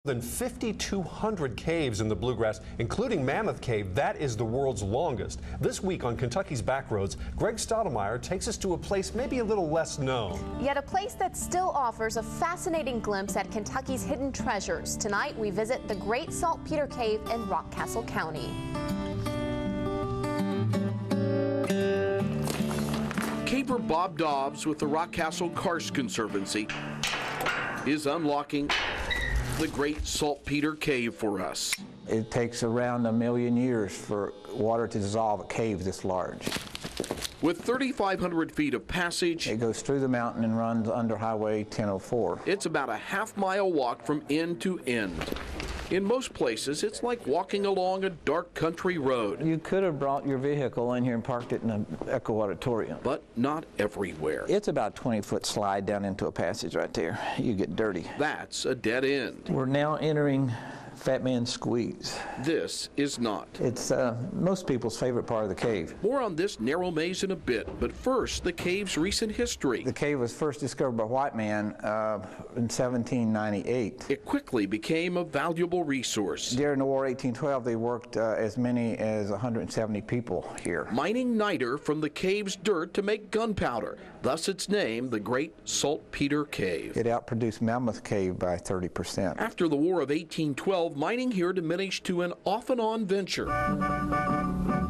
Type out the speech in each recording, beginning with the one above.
Than 5,200 caves in the Bluegrass, including Mammoth Cave. That is the world's longest. This week on Kentucky's Backroads, Greg Stottlemyre takes us to a place maybe a little less known. Yet a place that still offers a fascinating glimpse at Kentucky's hidden treasures. Tonight we visit the Great Saltpetre Cave in Rockcastle County. Caver Bob Dobbs with the Rockcastle Karst Conservancy is unlocking the Great Saltpetre Cave for us. It takes around 1 million years for water to dissolve a cave this large. With 3,500 feet of passage, It goes through the mountain and runs under Highway 1004. it's about a half-mile walk from end to end. In most places, it's like walking along a dark country road, You could have brought your vehicle in here and parked it in an Echo Auditorium. but not everywhere. It's about a 20-foot slide down into a passage right there. You get dirty. That's a dead end. We're now entering Fat Man Squeeze. This is not. It's most people's favorite part of the cave. More on this narrow maze in a bit, but first, the cave's recent history. The cave was first discovered by a white man in 1798. It quickly became a valuable resource. During the War 1812, they worked as many as 170 people here. Mining niter from the cave's dirt to make gunpowder, thus its name, the Great Saltpetre Cave. It outproduced Mammoth Cave by 30%. After the War of 1812, mining here diminished to an off-and-on venture.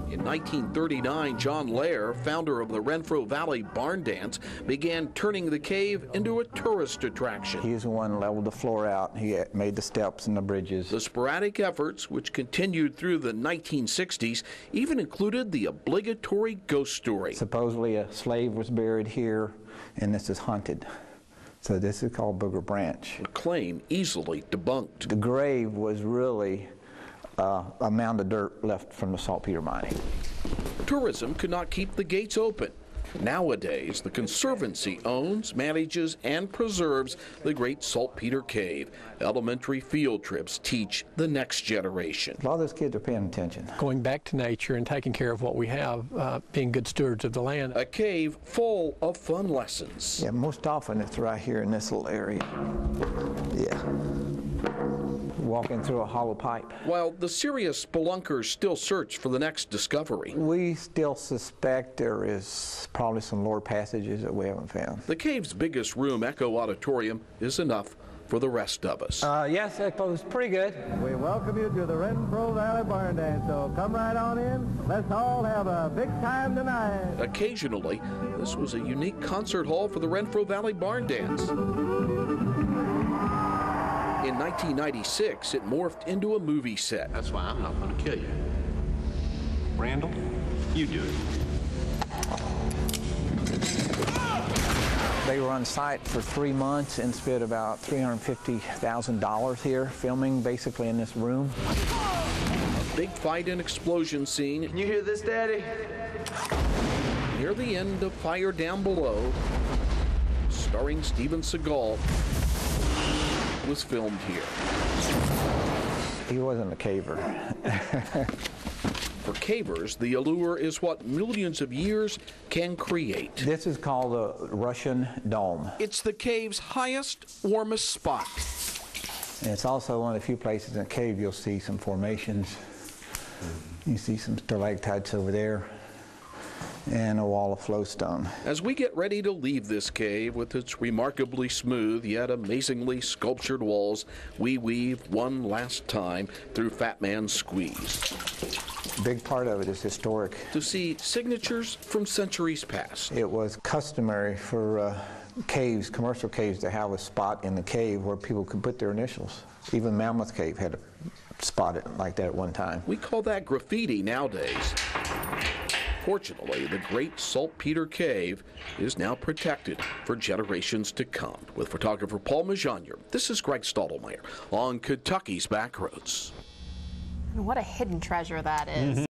In 1939, John Lair, founder of the Renfro Valley Barn Dance, began turning the cave into a tourist attraction. He was the one who leveled the floor out. He made the steps and the bridges. The sporadic efforts, which continued through the 1960s, even included the obligatory ghost story. Supposedly a slave was buried here, and this is haunted. So this is called Booger Branch. A claim easily debunked. The grave was really a mound of dirt left from the saltpeter mining. Tourism could not keep the gates open. Nowadays, the Conservancy owns, manages, and preserves the Great Saltpetre Cave. Elementary field trips teach the next generation. A lot of those kids are paying attention. Going back to nature and taking care of what we have, being good stewards of the land. A cave full of fun lessons. Yeah, most often it's right here in this little area. Yeah. Walking through a hollow pipe. While the serious spelunkers still search for the next discovery, We still suspect there is probably some lower passages that we haven't found. the cave's biggest room, Echo Auditorium, is enough for the rest of us. Yes, that was pretty good. We welcome you to the Renfro Valley Barn Dance, so come right on in. Let's all have a big time tonight. Occasionally, this was a unique concert hall for the Renfro Valley Barn Dance. In 1996, it morphed into a movie set. That's why I'm not going to kill you. Randall, you do it. They were on site for 3 months and spent about $350,000 here, filming basically in this room. A big fight and explosion scene. Can you hear this, Daddy? Near the end of Fire Down Below, starring Steven Seagal, was filmed here. He wasn't a caver. For cavers, the allure is what millions of years can create. This is called the Russian Dome. It's the cave's highest, warmest spot. And it's also one of the few places in the cave you'll see some formations. You see some stalactites over there and a wall of flowstone. As we get ready to leave this cave with its remarkably smooth yet amazingly sculptured walls, we weave one last time through Fat Man Squeeze A big part of it is historic. to see signatures from centuries past. It was customary for caves, commercial caves, to have a spot in the cave where people could put their initials. Even Mammoth Cave had a spot like that at one time. We call that graffiti nowadays. Fortunately, the Great Saltpetre Cave is now protected for generations to come. With photographer Paul Majonier, this is Greg Stottlemyre on Kentucky's Backroads. What a hidden treasure that is.